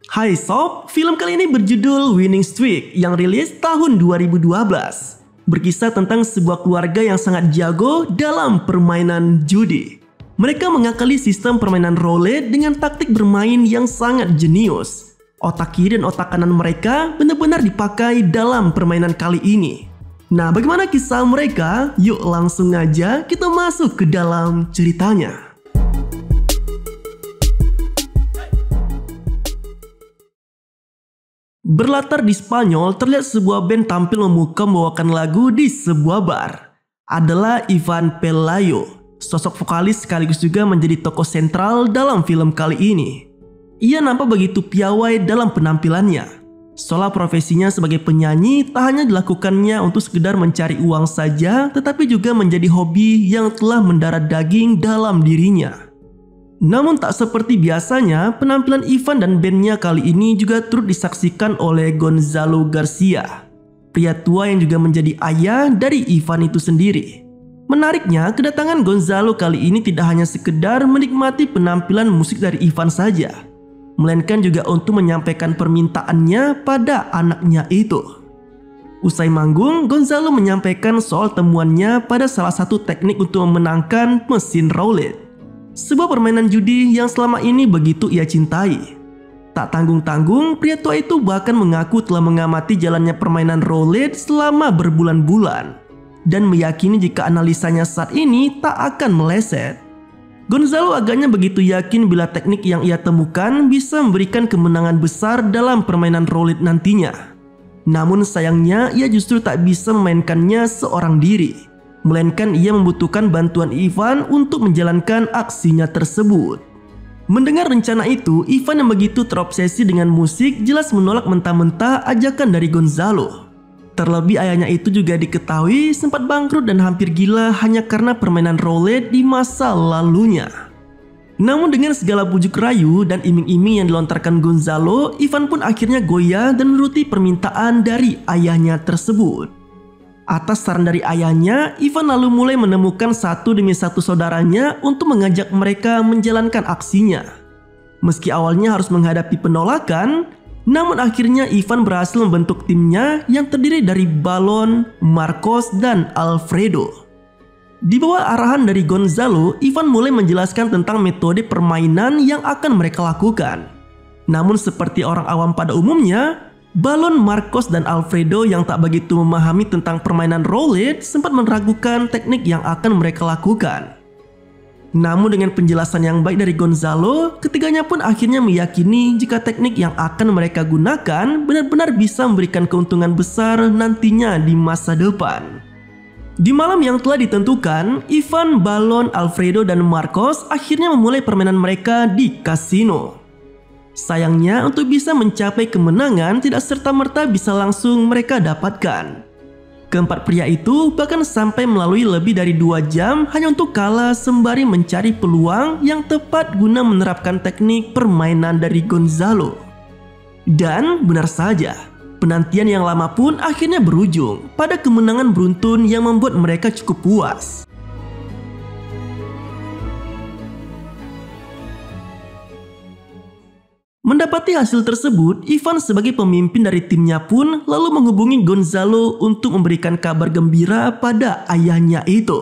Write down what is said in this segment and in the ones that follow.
Hai Sob, film kali ini berjudul Winning Streak yang rilis tahun 2012. Berkisah tentang sebuah keluarga yang sangat jago dalam permainan judi. Mereka mengakali sistem permainan roulette dengan taktik bermain yang sangat jenius. Otak kiri dan otak kanan mereka benar-benar dipakai dalam permainan kali ini. Nah, bagaimana kisah mereka? Yuk langsung aja kita masuk ke dalam ceritanya. Berlatar di Spanyol, terlihat sebuah band tampil membawakan lagu di sebuah bar. Adalah Ivan Pelayo, sosok vokalis sekaligus juga menjadi tokoh sentral dalam film kali ini. Ia nampak begitu piawai dalam penampilannya. Soal profesinya sebagai penyanyi tak hanya dilakukannya untuk sekedar mencari uang saja, tetapi juga menjadi hobi yang telah mendarah daging dalam dirinya. Namun tak seperti biasanya, penampilan Ivan dan bandnya kali ini juga turut disaksikan oleh Gonzalo Garcia, pria tua yang juga menjadi ayah dari Ivan itu sendiri. Menariknya, kedatangan Gonzalo kali ini tidak hanya sekedar menikmati penampilan musik dari Ivan saja, melainkan juga untuk menyampaikan permintaannya pada anaknya itu. Usai manggung, Gonzalo menyampaikan soal temuannya pada salah satu teknik untuk memenangkan mesin roulette. Sebuah permainan judi yang selama ini begitu ia cintai. Tak tanggung-tanggung, pria tua itu bahkan mengaku telah mengamati jalannya permainan roulette selama berbulan-bulan dan meyakini jika analisanya saat ini tak akan meleset. Gonzalo agaknya begitu yakin bila teknik yang ia temukan bisa memberikan kemenangan besar dalam permainan roulette nantinya. Namun sayangnya ia justru tak bisa memainkannya seorang diri, melainkan ia membutuhkan bantuan Ivan untuk menjalankan aksinya tersebut. Mendengar rencana itu, Ivan yang begitu terobsesi dengan musik jelas menolak mentah-mentah ajakan dari Gonzalo. Terlebih ayahnya itu juga diketahui sempat bangkrut dan hampir gila hanya karena permainan roulette di masa lalunya. Namun dengan segala bujuk rayu dan iming-iming yang dilontarkan Gonzalo, Ivan pun akhirnya goyah dan menuruti permintaan dari ayahnya tersebut. Atas saran dari ayahnya, Ivan lalu mulai menemukan satu demi satu saudaranya untuk mengajak mereka menjalankan aksinya. Meski awalnya harus menghadapi penolakan, namun akhirnya Ivan berhasil membentuk timnya yang terdiri dari Balon, Marcos, dan Alfredo. Di bawah arahan dari Gonzalo, Ivan mulai menjelaskan tentang metode permainan yang akan mereka lakukan. Namun seperti orang awam pada umumnya, Balon, Marcos, dan Alfredo yang tak begitu memahami tentang permainan roulette sempat meragukan teknik yang akan mereka lakukan. Namun dengan penjelasan yang baik dari Gonzalo, ketiganya pun akhirnya meyakini jika teknik yang akan mereka gunakan benar-benar bisa memberikan keuntungan besar nantinya di masa depan. Di malam yang telah ditentukan, Ivan, Balon, Alfredo, dan Marcos akhirnya memulai permainan mereka di kasino. Sayangnya, untuk bisa mencapai kemenangan tidak serta-merta bisa langsung mereka dapatkan. Keempat pria itu bahkan sampai melalui lebih dari 2 jam hanya untuk kalah sembari mencari peluang yang tepat guna menerapkan teknik permainan dari Gonzalo. Dan benar saja, penantian yang lama pun akhirnya berujung pada kemenangan beruntun yang membuat mereka cukup puas. Mendapati hasil tersebut, Ivan sebagai pemimpin dari timnya pun lalu menghubungi Gonzalo untuk memberikan kabar gembira pada ayahnya itu.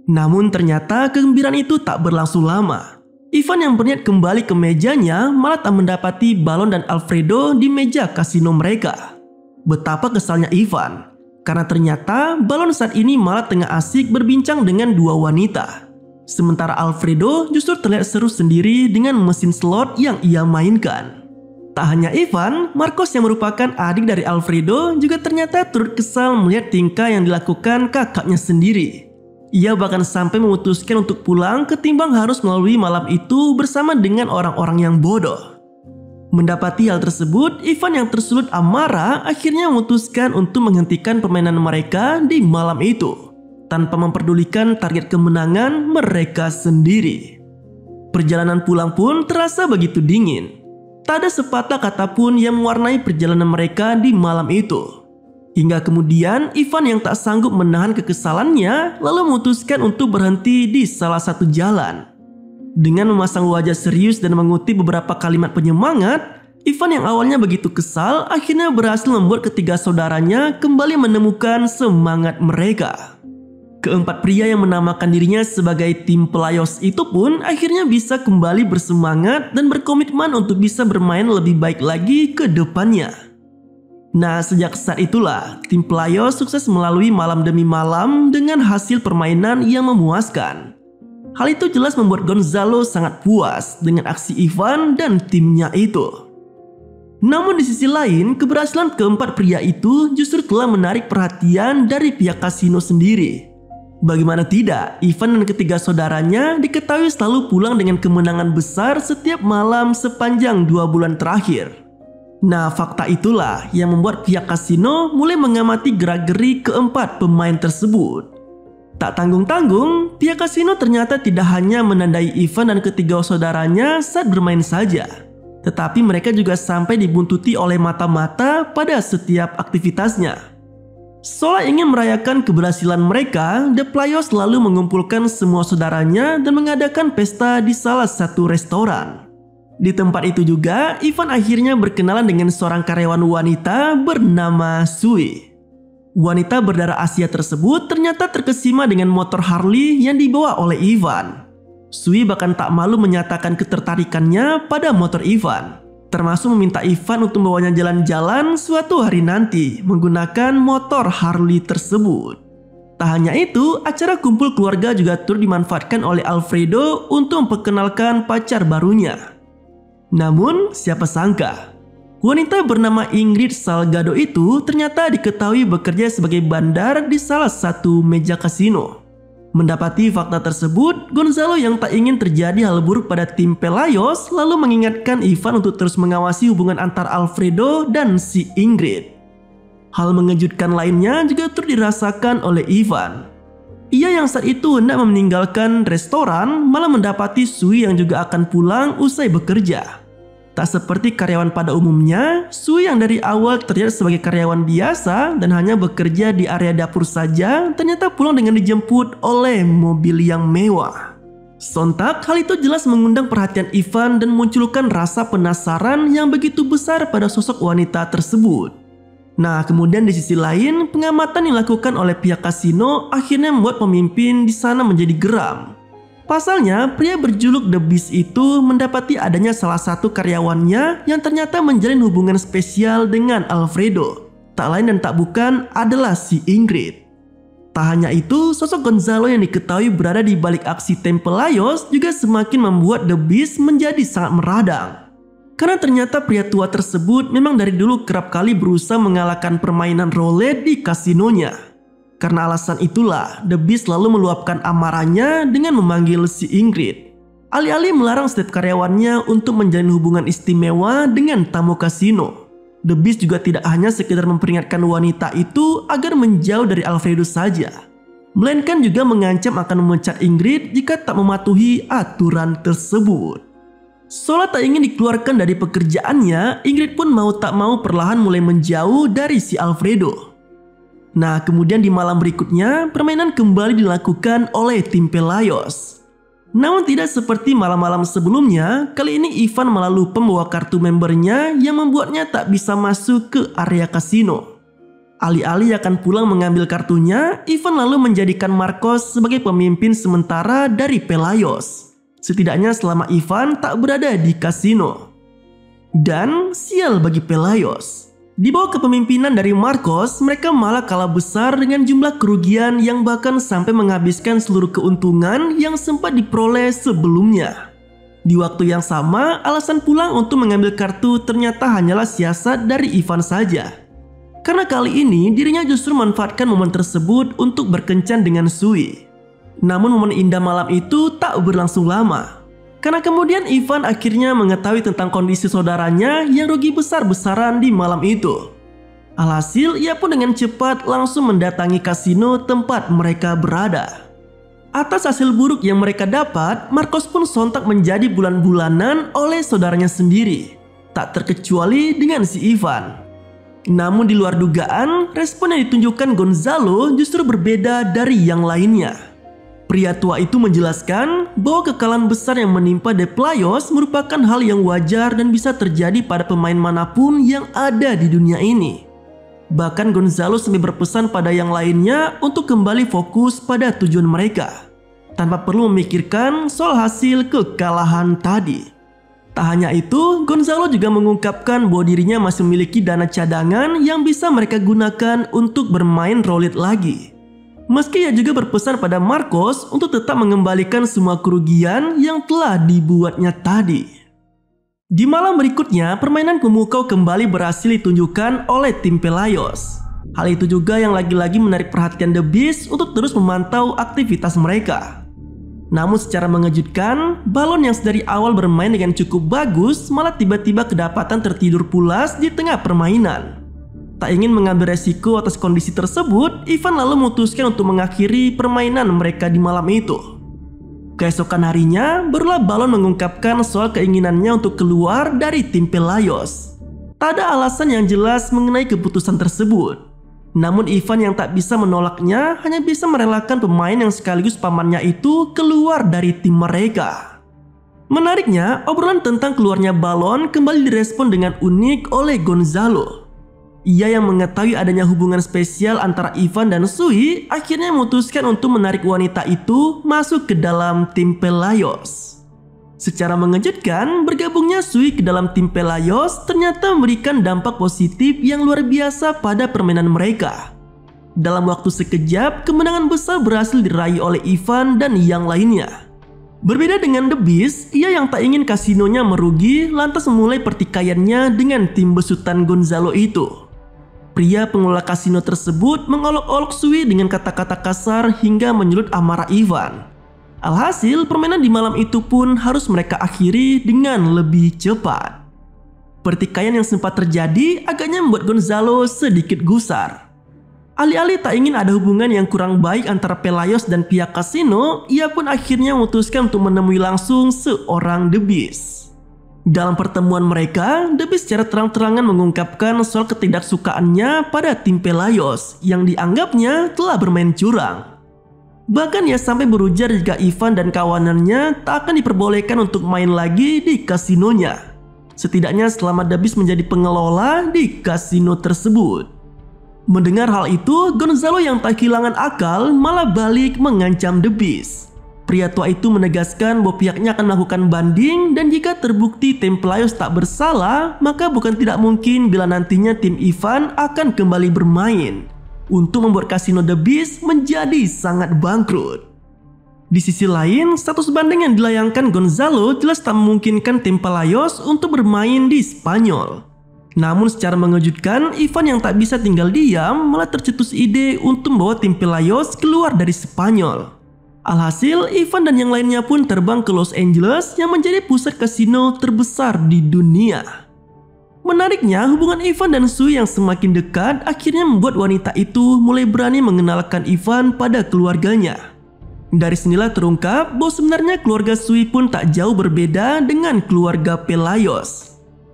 Namun ternyata kegembiraan itu tak berlangsung lama. Ivan yang berniat kembali ke mejanya malah tak mendapati Balon dan Alfredo di meja kasino mereka. Betapa kesalnya Ivan, karena ternyata Balon saat ini malah tengah asik berbincang dengan 2 wanita. Sementara Alfredo justru terlihat seru sendiri dengan mesin slot yang ia mainkan. Tak hanya Ivan, Marcos yang merupakan adik dari Alfredo juga ternyata turut kesal melihat tingkah yang dilakukan kakaknya sendiri. Ia bahkan sampai memutuskan untuk pulang ketimbang harus melalui malam itu bersama dengan orang-orang yang bodoh. Mendapati hal tersebut, Ivan yang tersulut amarah akhirnya memutuskan untuk menghentikan permainan mereka di malam itu, tanpa memperdulikan target kemenangan mereka sendiri. Perjalanan pulang pun terasa begitu dingin. Tak ada sepatah kata pun yang mewarnai perjalanan mereka di malam itu. Hingga kemudian Ivan yang tak sanggup menahan kekesalannya lalu memutuskan untuk berhenti di salah satu jalan. Dengan memasang wajah serius dan mengutip beberapa kalimat penyemangat, Ivan yang awalnya begitu kesal akhirnya berhasil membuat ketiga saudaranya kembali menemukan semangat mereka. Keempat pria yang menamakan dirinya sebagai tim Pelayos itu pun akhirnya bisa kembali bersemangat dan berkomitmen untuk bisa bermain lebih baik lagi ke depannya. Nah, sejak saat itulah tim Pelayos sukses melalui malam demi malam dengan hasil permainan yang memuaskan. Hal itu jelas membuat Gonzalo sangat puas dengan aksi Ivan dan timnya itu. Namun di sisi lain, keberhasilan keempat pria itu justru telah menarik perhatian dari pihak kasino sendiri. Bagaimana tidak, Ivan dan ketiga saudaranya diketahui selalu pulang dengan kemenangan besar setiap malam sepanjang 2 bulan terakhir. Nah, fakta itulah yang membuat pihak kasino mulai mengamati gerak-gerik keempat pemain tersebut. Tak tanggung-tanggung, pihak kasino ternyata tidak hanya menandai Ivan dan ketiga saudaranya saat bermain saja, tetapi mereka juga sampai dibuntuti oleh mata-mata pada setiap aktivitasnya. Seolah ingin merayakan keberhasilan mereka, The Pelayos selalu mengumpulkan semua saudaranya dan mengadakan pesta di salah satu restoran. Di tempat itu juga, Ivan akhirnya berkenalan dengan seorang karyawan wanita bernama Sui. Wanita berdarah Asia tersebut ternyata terkesima dengan motor Harley yang dibawa oleh Ivan. Sui bahkan tak malu menyatakan ketertarikannya pada motor Ivan, termasuk meminta Ivan untuk membawanya jalan-jalan suatu hari nanti menggunakan motor Harley tersebut. Tak hanya itu, acara kumpul keluarga juga turut dimanfaatkan oleh Alfredo untuk memperkenalkan pacar barunya. Namun, siapa sangka, wanita bernama Ingrid Salgado itu ternyata diketahui bekerja sebagai bandar di salah satu meja kasino. Mendapati fakta tersebut, Gonzalo yang tak ingin terjadi hal buruk pada tim Pelayos lalu mengingatkan Ivan untuk terus mengawasi hubungan antar Alfredo dan si Ingrid. Hal mengejutkan lainnya juga turut dirasakan oleh Ivan. Ia yang saat itu hendak meninggalkan restoran malah mendapati Sui yang juga akan pulang usai bekerja. Tak seperti karyawan pada umumnya, Sui yang dari awal terlihat sebagai karyawan biasa dan hanya bekerja di area dapur saja, ternyata pulang dengan dijemput oleh mobil yang mewah. Sontak, hal itu jelas mengundang perhatian Ivan dan munculkan rasa penasaran yang begitu besar pada sosok wanita tersebut. Nah, kemudian di sisi lain, pengamatan yang dilakukan oleh pihak kasino akhirnya membuat pemimpin di sana menjadi geram. Pasalnya, pria berjuluk The Beast itu mendapati adanya salah satu karyawannya yang ternyata menjalin hubungan spesial dengan Alfredo. Tak lain dan tak bukan adalah si Ingrid. Tak hanya itu, sosok Gonzalo yang diketahui berada di balik aksi tim Pelayos juga semakin membuat The Beast menjadi sangat meradang. Karena ternyata pria tua tersebut memang dari dulu kerap kali berusaha mengalahkan permainan roulette di kasinonya. Karena alasan itulah, The Beast selalu meluapkan amarahnya dengan memanggil si Ingrid. Alih-alih melarang setiap karyawannya untuk menjalin hubungan istimewa dengan tamu kasino. The Beast juga tidak hanya sekedar memperingatkan wanita itu agar menjauh dari Alfredo saja, melainkan juga mengancam akan memecat Ingrid jika tak mematuhi aturan tersebut. Seolah tak ingin dikeluarkan dari pekerjaannya, Ingrid pun mau tak mau perlahan mulai menjauh dari si Alfredo. Nah, kemudian di malam berikutnya, permainan kembali dilakukan oleh tim Pelayos. Namun tidak seperti malam-malam sebelumnya, kali ini Ivan malah lupa membawa kartu membernya yang membuatnya tak bisa masuk ke area kasino. Alih-alih akan pulang mengambil kartunya, Ivan lalu menjadikan Marcos sebagai pemimpin sementara dari Pelayos. Setidaknya selama Ivan tak berada di kasino. Dan sial bagi Pelayos. Di bawah kepemimpinan dari Marcos, mereka malah kalah besar dengan jumlah kerugian yang bahkan sampai menghabiskan seluruh keuntungan yang sempat diperoleh sebelumnya. Di waktu yang sama, alasan pulang untuk mengambil kartu ternyata hanyalah siasat dari Ivan saja. Karena kali ini dirinya justru memanfaatkan momen tersebut untuk berkencan dengan Sui. Namun momen indah malam itu tak berlangsung lama. Karena kemudian Ivan akhirnya mengetahui tentang kondisi saudaranya yang rugi besar-besaran di malam itu. Alhasil, ia pun dengan cepat langsung mendatangi kasino tempat mereka berada. Atas hasil buruk yang mereka dapat, Marcos pun sontak menjadi bulan-bulanan oleh saudaranya sendiri. Tak terkecuali dengan si Ivan. Namun di luar dugaan, respon yang ditunjukkan Gonzalo justru berbeda dari yang lainnya. Pria tua itu menjelaskan bahwa kekalahan besar yang menimpa The Playos merupakan hal yang wajar dan bisa terjadi pada pemain manapun yang ada di dunia ini. Bahkan Gonzalo sampai berpesan pada yang lainnya untuk kembali fokus pada tujuan mereka, tanpa perlu memikirkan soal hasil kekalahan tadi. Tak hanya itu, Gonzalo juga mengungkapkan bahwa dirinya masih memiliki dana cadangan yang bisa mereka gunakan untuk bermain roulette lagi. Meski ia juga berpesan pada Marcos untuk tetap mengembalikan semua kerugian yang telah dibuatnya tadi. Di malam berikutnya, permainan memukau kembali berhasil ditunjukkan oleh tim Pelayo. Hal itu juga yang lagi-lagi menarik perhatian The Beast untuk terus memantau aktivitas mereka. Namun secara mengejutkan, balon yang dari awal bermain dengan cukup bagus malah tiba-tiba kedapatan tertidur pulas di tengah permainan. Tak ingin mengambil resiko atas kondisi tersebut, Ivan lalu memutuskan untuk mengakhiri permainan mereka di malam itu. Keesokan harinya, barulah balon mengungkapkan soal keinginannya untuk keluar dari tim Pelayo. Tak ada alasan yang jelas mengenai keputusan tersebut. Namun Ivan yang tak bisa menolaknya hanya bisa merelakan pemain yang sekaligus pamannya itu keluar dari tim mereka. Menariknya, obrolan tentang keluarnya balon kembali direspon dengan unik oleh Gonzalo. Ia yang mengetahui adanya hubungan spesial antara Ivan dan Sui akhirnya memutuskan untuk menarik wanita itu masuk ke dalam tim Pelayo. Secara mengejutkan, bergabungnya Sui ke dalam tim Pelayo ternyata memberikan dampak positif yang luar biasa pada permainan mereka. Dalam waktu sekejap, kemenangan besar berhasil diraih oleh Ivan dan yang lainnya. Berbeda dengan The Beast, ia yang tak ingin kasinonya merugi lantas memulai pertikaiannya dengan tim besutan Gonzalo itu. Pria pengelola kasino tersebut mengolok-olok Sui dengan kata-kata kasar hingga menyulut amarah Ivan. Alhasil, permainan di malam itu pun harus mereka akhiri dengan lebih cepat. Pertikaian yang sempat terjadi agaknya membuat Gonzalo sedikit gusar. Alih-alih tak ingin ada hubungan yang kurang baik antara Pelayo dan pihak kasino, ia pun akhirnya memutuskan untuk menemui langsung seorang The Beast. Dalam pertemuan mereka, The Beast secara terang-terangan mengungkapkan soal ketidaksukaannya pada tim Pelayo yang dianggapnya telah bermain curang. Bahkan ia sampai berujar jika Ivan dan kawanannya tak akan diperbolehkan untuk main lagi di kasinonya, setidaknya selama The Beast menjadi pengelola di kasino tersebut. Mendengar hal itu, Gonzalo yang tak kehilangan akal malah balik mengancam The Beast. Pria tua itu menegaskan bahwa pihaknya akan melakukan banding dan jika terbukti tim Pelayo tak bersalah, maka bukan tidak mungkin bila nantinya tim Ivan akan kembali bermain untuk membuat kasino The Beast menjadi sangat bangkrut. Di sisi lain, status banding yang dilayangkan Gonzalo jelas tak memungkinkan tim Pelayo untuk bermain di Spanyol. Namun secara mengejutkan, Ivan yang tak bisa tinggal diam malah tercetus ide untuk membawa tim Pelayo keluar dari Spanyol. Alhasil, Ivan dan yang lainnya pun terbang ke Los Angeles yang menjadi pusat kasino terbesar di dunia. Menariknya, hubungan Ivan dan Sui yang semakin dekat akhirnya membuat wanita itu mulai berani mengenalkan Ivan pada keluarganya. Dari sinilah terungkap bahwa sebenarnya keluarga Sui pun tak jauh berbeda dengan keluarga Pelayo,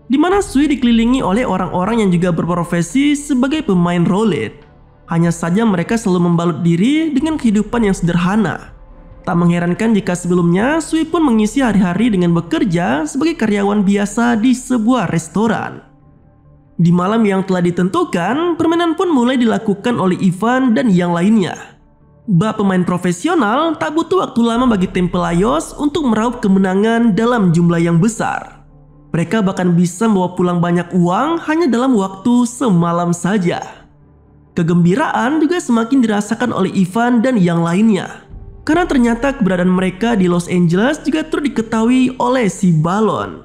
di mana Sui dikelilingi oleh orang-orang yang juga berprofesi sebagai pemain roulette. Hanya saja mereka selalu membalut diri dengan kehidupan yang sederhana. Tak mengherankan jika sebelumnya Sui pun mengisi hari-hari dengan bekerja sebagai karyawan biasa di sebuah restoran. Di malam yang telah ditentukan, permainan pun mulai dilakukan oleh Ivan dan yang lainnya. Bak pemain profesional tak butuh waktu lama bagi tim Pelayo untuk meraup kemenangan dalam jumlah yang besar. Mereka bahkan bisa membawa pulang banyak uang hanya dalam waktu semalam saja. Kegembiraan juga semakin dirasakan oleh Ivan dan yang lainnya, karena ternyata keberadaan mereka di Los Angeles juga turut diketahui oleh si balon.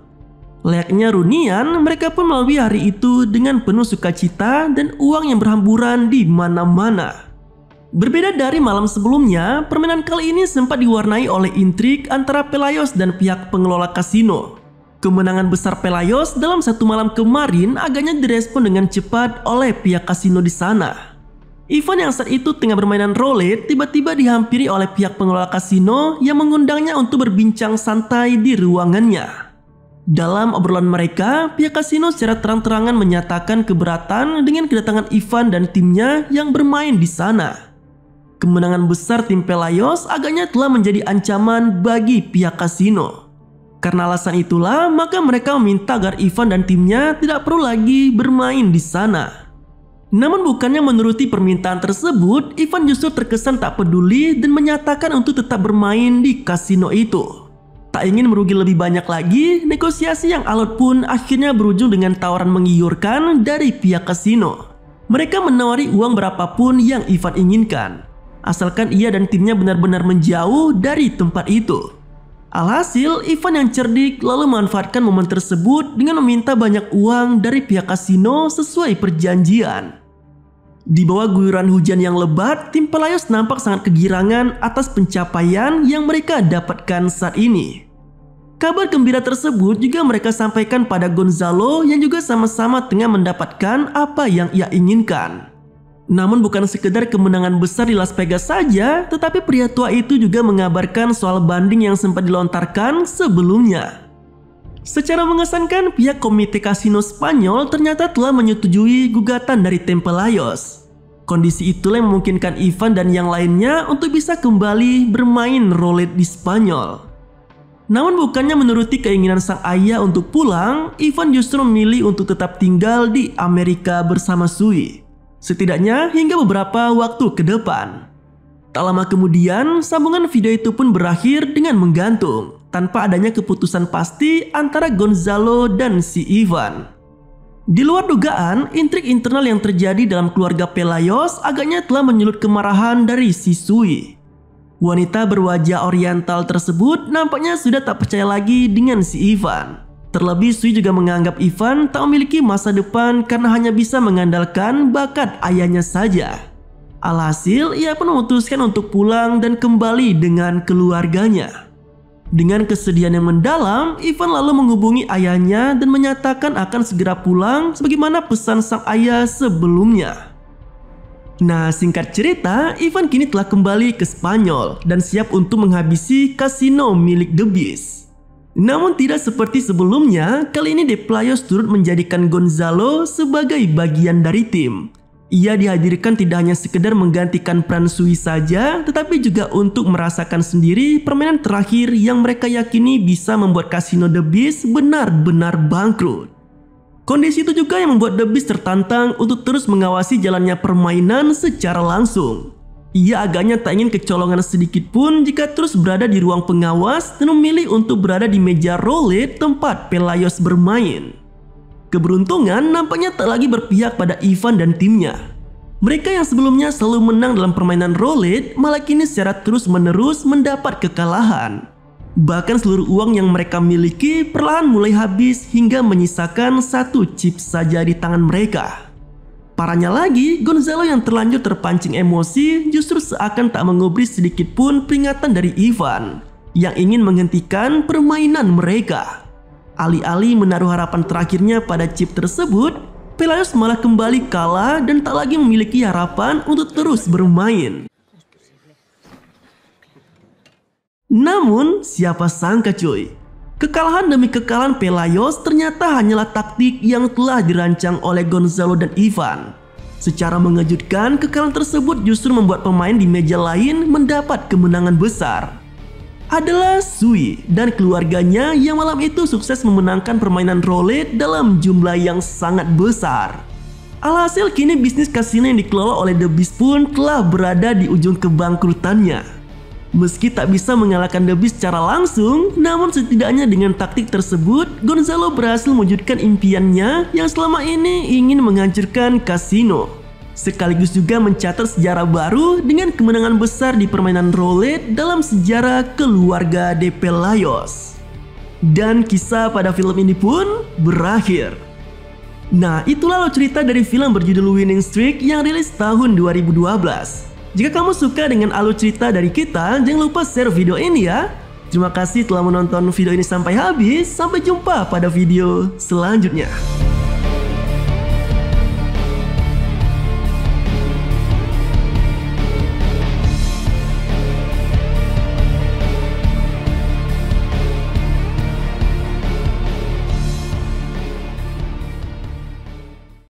Layaknya runian, mereka pun melalui hari itu dengan penuh sukacita dan uang yang berhamburan di mana-mana. Berbeda dari malam sebelumnya, permainan kali ini sempat diwarnai oleh intrik antara Pelayo dan pihak pengelola kasino. Kemenangan besar Pelayo dalam satu malam kemarin agaknya direspon dengan cepat oleh pihak kasino di sana. Ivan yang saat itu tengah bermainan roulette tiba-tiba dihampiri oleh pihak pengelola kasino yang mengundangnya untuk berbincang santai di ruangannya. Dalam obrolan mereka, pihak kasino secara terang-terangan menyatakan keberatan dengan kedatangan Ivan dan timnya yang bermain di sana. Kemenangan besar tim Pelayos agaknya telah menjadi ancaman bagi pihak kasino. Karena alasan itulah, maka mereka meminta agar Ivan dan timnya tidak perlu lagi bermain di sana. Namun bukannya menuruti permintaan tersebut, Ivan justru terkesan tak peduli dan menyatakan untuk tetap bermain di kasino itu. Tak ingin merugi lebih banyak lagi, negosiasi yang alot pun akhirnya berujung dengan tawaran menggiurkan dari pihak kasino. Mereka menawari uang berapapun yang Ivan inginkan, asalkan ia dan timnya benar-benar menjauh dari tempat itu. Alhasil, Ivan yang cerdik lalu memanfaatkan momen tersebut dengan meminta banyak uang dari pihak kasino sesuai perjanjian. Di bawah guyuran hujan yang lebat, tim Pelayos nampak sangat kegirangan atas pencapaian yang mereka dapatkan saat ini. Kabar gembira tersebut juga mereka sampaikan pada Gonzalo yang juga sama-sama tengah mendapatkan apa yang ia inginkan. Namun bukan sekedar kemenangan besar di Las Vegas saja, tetapi pria tua itu juga mengabarkan soal banding yang sempat dilontarkan sebelumnya. Secara mengesankan, pihak komite kasino Spanyol ternyata telah menyetujui gugatan dari tim Pelayos. Kondisi itulah yang memungkinkan Ivan dan yang lainnya untuk bisa kembali bermain roulette di Spanyol. Namun bukannya menuruti keinginan sang ayah untuk pulang, Ivan justru memilih untuk tetap tinggal di Amerika bersama Sui. Setidaknya hingga beberapa waktu ke depan. Tak lama kemudian, sambungan video itu pun berakhir dengan menggantung, tanpa adanya keputusan pasti antara Gonzalo dan si Ivan. Di luar dugaan, intrik internal yang terjadi dalam keluarga Pelayos agaknya telah menyulut kemarahan dari si Sui. Wanita berwajah oriental tersebut nampaknya sudah tak percaya lagi dengan si Ivan. Terlebih Sui juga menganggap Ivan tak memiliki masa depan karena hanya bisa mengandalkan bakat ayahnya saja. Alhasil, ia pun memutuskan untuk pulang dan kembali dengan keluarganya. Dengan kesedihan yang mendalam, Ivan lalu menghubungi ayahnya dan menyatakan akan segera pulang sebagaimana pesan sang ayah sebelumnya. Nah, singkat cerita, Ivan kini telah kembali ke Spanyol dan siap untuk menghabisi kasino milik The Beast. Namun tidak seperti sebelumnya, kali ini The Pelayos turut menjadikan Gonzalo sebagai bagian dari tim. Ia dihadirkan tidak hanya sekedar menggantikan peran Sui saja, tetapi juga untuk merasakan sendiri permainan terakhir yang mereka yakini bisa membuat kasino The Beast benar-benar bangkrut. Kondisi itu juga yang membuat The Beast tertantang untuk terus mengawasi jalannya permainan secara langsung. Ia agaknya tak ingin kecolongan sedikit pun jika terus berada di ruang pengawas dan memilih untuk berada di meja roulette tempat Pelayos bermain. Keberuntungan nampaknya tak lagi berpihak pada Ivan dan timnya. Mereka yang sebelumnya selalu menang dalam permainan roulette malah kini secara terus-menerus mendapat kekalahan. Bahkan seluruh uang yang mereka miliki perlahan mulai habis hingga menyisakan satu chip saja di tangan mereka. Parahnya lagi, Gonzalo yang terlanjur terpancing emosi justru seakan tak mengubris sedikit pun peringatan dari Ivan yang ingin menghentikan permainan mereka. Alih-alih menaruh harapan terakhirnya pada chip tersebut, Pelayos malah kembali kalah dan tak lagi memiliki harapan untuk terus bermain. Namun, siapa sangka cuy, kekalahan demi kekalahan Pelayos ternyata hanyalah taktik yang telah dirancang oleh Gonzalo dan Ivan. Secara mengejutkan, kekalahan tersebut justru membuat pemain di meja lain mendapat kemenangan besar. Adalah Sui dan keluarganya yang malam itu sukses memenangkan permainan roulette dalam jumlah yang sangat besar. Alhasil kini bisnis kasino yang dikelola oleh The Beast pun telah berada di ujung kebangkrutannya. Meski tak bisa mengalahkan The Beast secara langsung, namun setidaknya dengan taktik tersebut, Gonzalo berhasil mewujudkan impiannya yang selama ini ingin menghancurkan kasino. Sekaligus juga mencatat sejarah baru dengan kemenangan besar di permainan roulette dalam sejarah keluarga The Pelayos. Dan kisah pada film ini pun berakhir. Nah, itulah lo cerita dari film berjudul Winning Streak yang rilis tahun 2012. Jika kamu suka dengan alur cerita dari kita, jangan lupa share video ini ya. Terima kasih telah menonton video ini sampai habis. Sampai jumpa pada video selanjutnya.